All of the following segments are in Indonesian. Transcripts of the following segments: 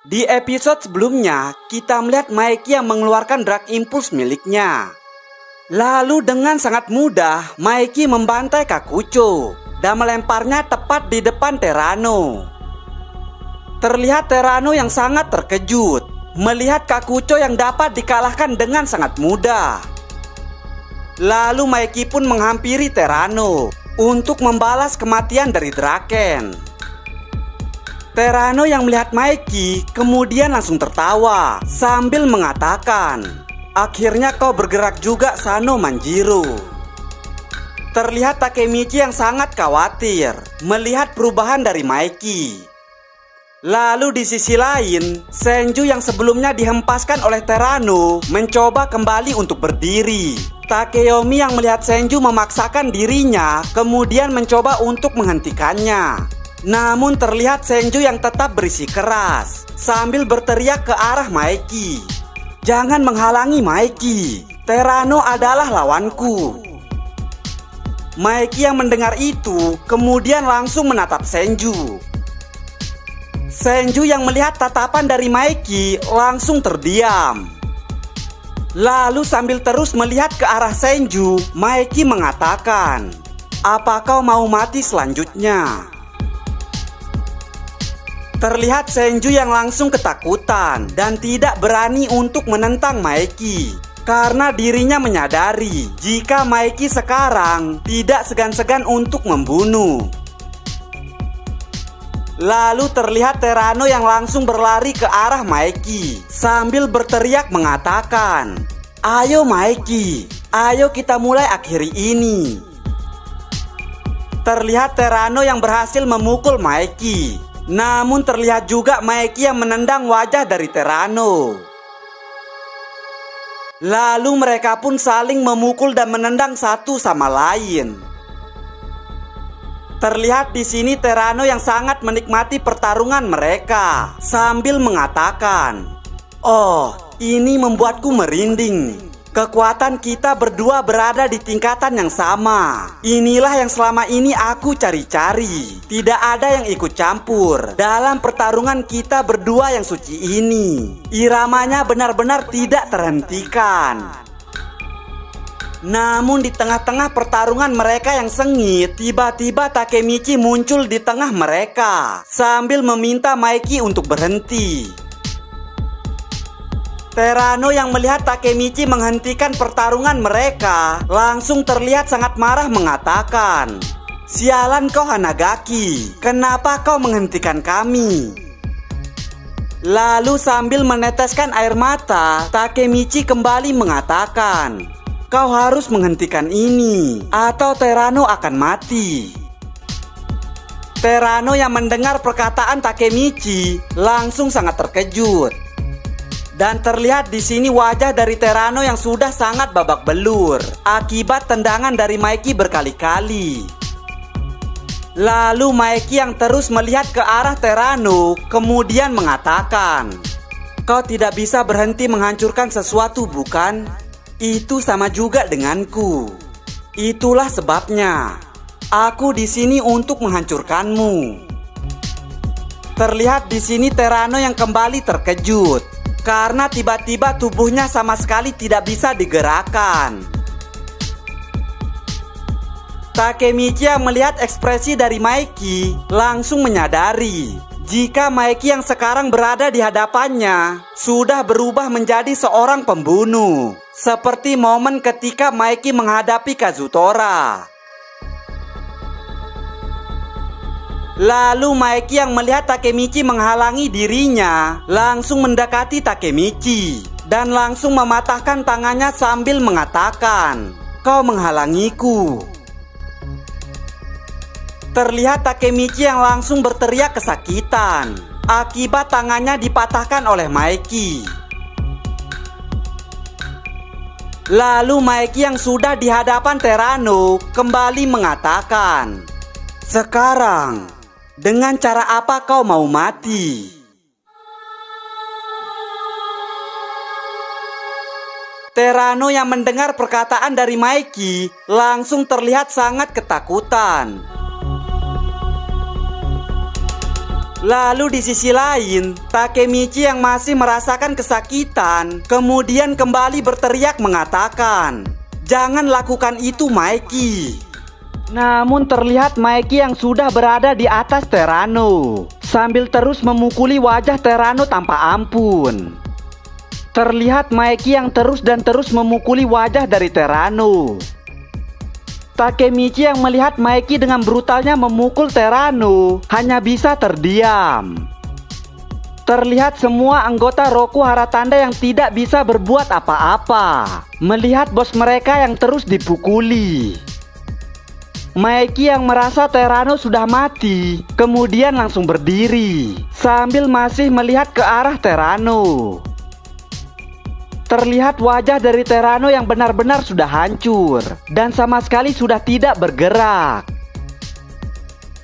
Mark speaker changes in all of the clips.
Speaker 1: Di episode sebelumnya, kita melihat Maeki yang mengeluarkan Dark Impulse miliknya. Lalu dengan sangat mudah, Maeki membantai Kakucho dan melemparnya tepat di depan Terano. Terlihat Terano yang sangat terkejut melihat Kakucho yang dapat dikalahkan dengan sangat mudah. Lalu Maeki pun menghampiri Terano untuk membalas kematian dari Draken. Terano yang melihat Maeki kemudian langsung tertawa sambil mengatakan, "Akhirnya kau bergerak juga, Sano Manjiro." Terlihat Takemichi yang sangat khawatir melihat perubahan dari Maeki. Lalu di sisi lain, Senju yang sebelumnya dihempaskan oleh Terano mencoba kembali untuk berdiri. Takeyomi yang melihat Senju memaksakan dirinya kemudian mencoba untuk menghentikannya. Namun terlihat Senju yang tetap berisi keras sambil berteriak ke arah Maeki, "Jangan menghalangi Maeki, Terano adalah lawanku." Maeki yang mendengar itu kemudian langsung menatap Senju. Senju yang melihat tatapan dari Maeki langsung terdiam. Lalu sambil terus melihat ke arah Senju, Maeki mengatakan, "Apa kau mau mati selanjutnya?" Terlihat Senju yang langsung ketakutan dan tidak berani untuk menentang Maeki karena dirinya menyadari jika Maeki sekarang tidak segan-segan untuk membunuh. Lalu terlihat Terano yang langsung berlari ke arah Maeki sambil berteriak mengatakan, "Ayo Maeki, ayo kita mulai akhiri ini." Terlihat Terano yang berhasil memukul Maeki. Namun terlihat juga Maeki yang menendang wajah dari Terano. Lalu mereka pun saling memukul dan menendang satu sama lain. Terlihat di sini Terano yang sangat menikmati pertarungan mereka sambil mengatakan, "Oh, ini membuatku merinding. Kekuatan kita berdua berada di tingkatan yang sama. Inilah yang selama ini aku cari-cari. Tidak ada yang ikut campur dalam pertarungan kita berdua yang suci ini. Iramanya benar-benar tidak terhentikan." Namun di tengah-tengah pertarungan mereka yang sengit, tiba-tiba Takemichi muncul di tengah mereka sambil meminta Maeki untuk berhenti. Terano yang melihat Takemichi menghentikan pertarungan mereka langsung terlihat sangat marah mengatakan, "Sialan kau Hanagaki, kenapa kau menghentikan kami?" Lalu sambil meneteskan air mata, Takemichi kembali mengatakan, "Kau harus menghentikan ini atau Terano akan mati." Terano yang mendengar perkataan Takemichi langsung sangat terkejut. Dan terlihat di sini wajah dari Terano yang sudah sangat babak belur akibat tendangan dari Maeki berkali-kali. Lalu Maeki yang terus melihat ke arah Terano kemudian mengatakan, "Kau tidak bisa berhenti menghancurkan sesuatu, bukan? Itu sama juga denganku. Itulah sebabnya aku di sini untuk menghancurkanmu." Terlihat di sini Terano yang kembali terkejut karena tiba-tiba tubuhnya sama sekali tidak bisa digerakkan. Takemichi yang melihat ekspresi dari Maeki langsung menyadari jika Maeki yang sekarang berada di hadapannya sudah berubah menjadi seorang pembunuh, seperti momen ketika Maeki menghadapi Kazutora. Lalu Maeki yang melihat Takemichi menghalangi dirinya langsung mendekati Takemichi dan langsung mematahkan tangannya sambil mengatakan, "Kau menghalangiku." Terlihat Takemichi yang langsung berteriak kesakitan akibat tangannya dipatahkan oleh Maeki. Lalu Maeki yang sudah di hadapan Terano kembali mengatakan, "Sekarang, dengan cara apa kau mau mati?" Terano yang mendengar perkataan dari Maeki langsung terlihat sangat ketakutan. Lalu di sisi lain, Takemichi yang masih merasakan kesakitan kemudian kembali berteriak mengatakan, "Jangan lakukan itu, Maeki." Namun terlihat Maeki yang sudah berada di atas Terano sambil terus memukuli wajah Terano tanpa ampun. Terlihat Maeki yang terus dan terus memukuli wajah dari Terano. Takemichi yang melihat Maeki dengan brutalnya memukul Terano hanya bisa terdiam. Terlihat semua anggota Roku Hara Tanda yang tidak bisa berbuat apa-apa melihat bos mereka yang terus dipukuli. Maeki yang merasa Terano sudah mati kemudian langsung berdiri sambil masih melihat ke arah Terano. Terlihat wajah dari Terano yang benar-benar sudah hancur dan sama sekali sudah tidak bergerak.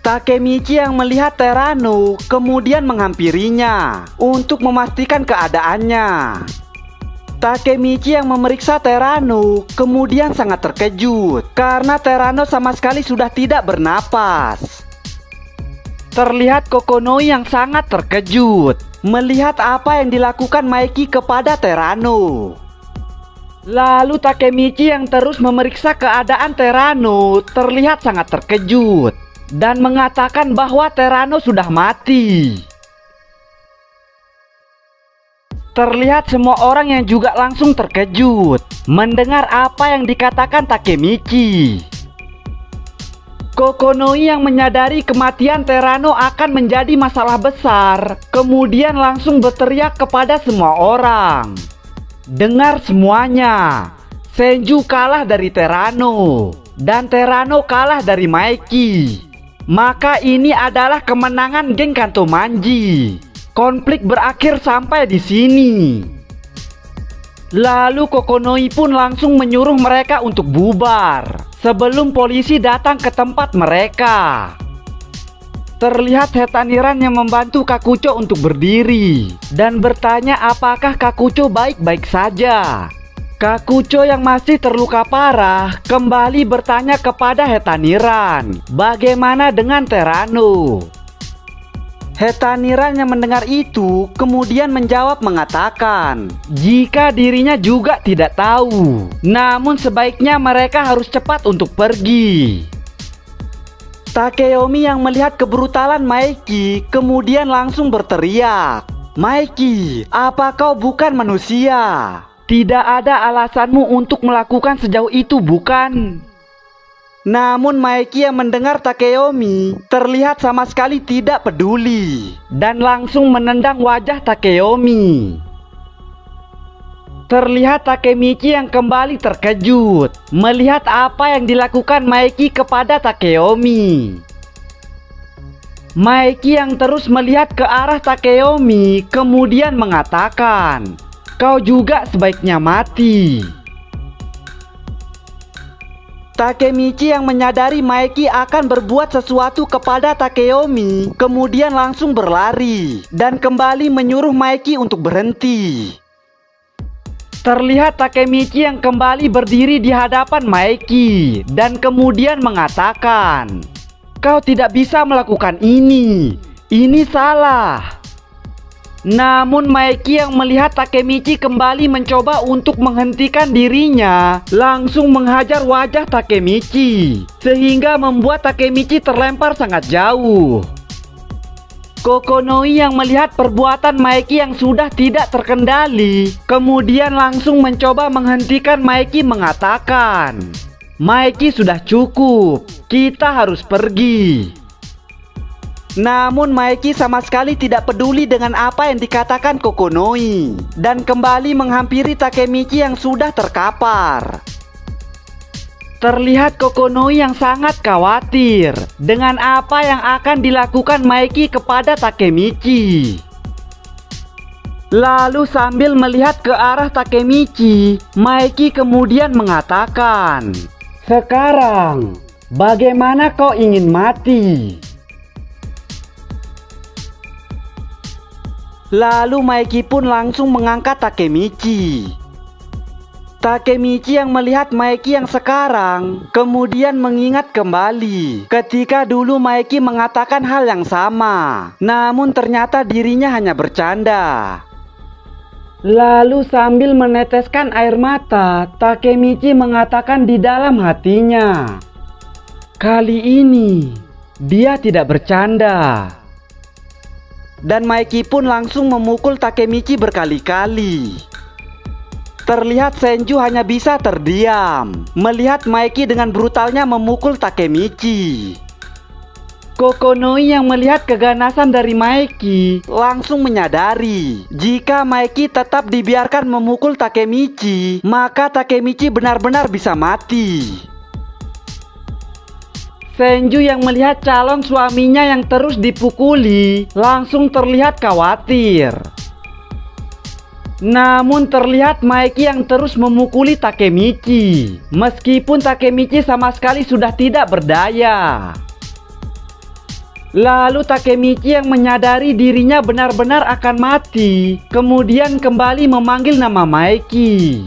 Speaker 1: Takemichi yang melihat Terano kemudian menghampirinya untuk memastikan keadaannya. Takemichi yang memeriksa Terano kemudian sangat terkejut karena Terano sama sekali sudah tidak bernapas. Terlihat Kokonoi yang sangat terkejut melihat apa yang dilakukan Maeki kepada Terano. Lalu Takemichi yang terus memeriksa keadaan Terano terlihat sangat terkejut dan mengatakan bahwa Terano sudah mati. Terlihat semua orang yang juga langsung terkejut mendengar apa yang dikatakan Takemichi. Kokonoi yang menyadari kematian Terano akan menjadi masalah besar kemudian langsung berteriak kepada semua orang. Dengar semuanya, Senju kalah dari Terano dan Terano kalah dari Maeki. Maka ini adalah kemenangan geng Kanto Manji. Konflik berakhir sampai di sini. Lalu Kokonoi pun langsung menyuruh mereka untuk bubar sebelum polisi datang ke tempat mereka. Terlihat Hetaniran yang membantu Kakucho untuk berdiri dan bertanya apakah Kakucho baik-baik saja. Kakucho yang masih terluka parah kembali bertanya kepada Hetaniran, bagaimana dengan Terano? Hetaniran yang mendengar itu kemudian menjawab mengatakan jika dirinya juga tidak tahu, namun sebaiknya mereka harus cepat untuk pergi. Takeyomi yang melihat kebrutalan Maeki kemudian langsung berteriak, "Maeki, apa kau bukan manusia? Tidak ada alasanmu untuk melakukan sejauh itu, bukan?" Namun Maeki yang mendengar Takeyomi terlihat sama sekali tidak peduli dan langsung menendang wajah Takeyomi. Terlihat Takemichi yang kembali terkejut melihat apa yang dilakukan Maeki kepada Takeyomi. Maeki yang terus melihat ke arah Takeyomi kemudian mengatakan, "Kau juga sebaiknya mati." Takemichi yang menyadari Maeki akan berbuat sesuatu kepada Takeyomi kemudian langsung berlari dan kembali menyuruh Maeki untuk berhenti. Terlihat Takemichi yang kembali berdiri di hadapan Maeki dan kemudian mengatakan, "Kau tidak bisa melakukan ini. Ini salah." Namun Maeki yang melihat Takemichi kembali mencoba untuk menghentikan dirinya langsung menghajar wajah Takemichi sehingga membuat Takemichi terlempar sangat jauh. Kokonoi yang melihat perbuatan Maeki yang sudah tidak terkendali kemudian langsung mencoba menghentikan Maeki mengatakan, "Maeki sudah cukup, kita harus pergi." Namun Maeki sama sekali tidak peduli dengan apa yang dikatakan Kokonoi dan kembali menghampiri Takemichi yang sudah terkapar. Terlihat Kokonoi yang sangat khawatir dengan apa yang akan dilakukan Maeki kepada Takemichi. Lalu sambil melihat ke arah Takemichi, Maeki kemudian mengatakan, "Sekarang, bagaimana kau ingin mati?" Lalu Maeki pun langsung mengangkat Takemichi. Takemichi yang melihat Maeki yang sekarang kemudian mengingat kembali ketika dulu Maeki mengatakan hal yang sama, namun ternyata dirinya hanya bercanda. Lalu sambil meneteskan air mata, Takemichi mengatakan di dalam hatinya, kali ini dia tidak bercanda. Dan Maeki pun langsung memukul Takemichi berkali-kali. Terlihat Senju hanya bisa terdiam melihat Maeki dengan brutalnya memukul Takemichi. Kokonoi yang melihat keganasan dari Maeki langsung menyadari jika Maeki tetap dibiarkan memukul Takemichi, maka Takemichi benar-benar bisa mati. Senju yang melihat calon suaminya yang terus dipukuli langsung terlihat khawatir. Namun terlihat Maeki yang terus memukuli Takemichi, meskipun Takemichi sama sekali sudah tidak berdaya. Lalu Takemichi yang menyadari dirinya benar-benar akan mati, kemudian kembali memanggil nama Maeki.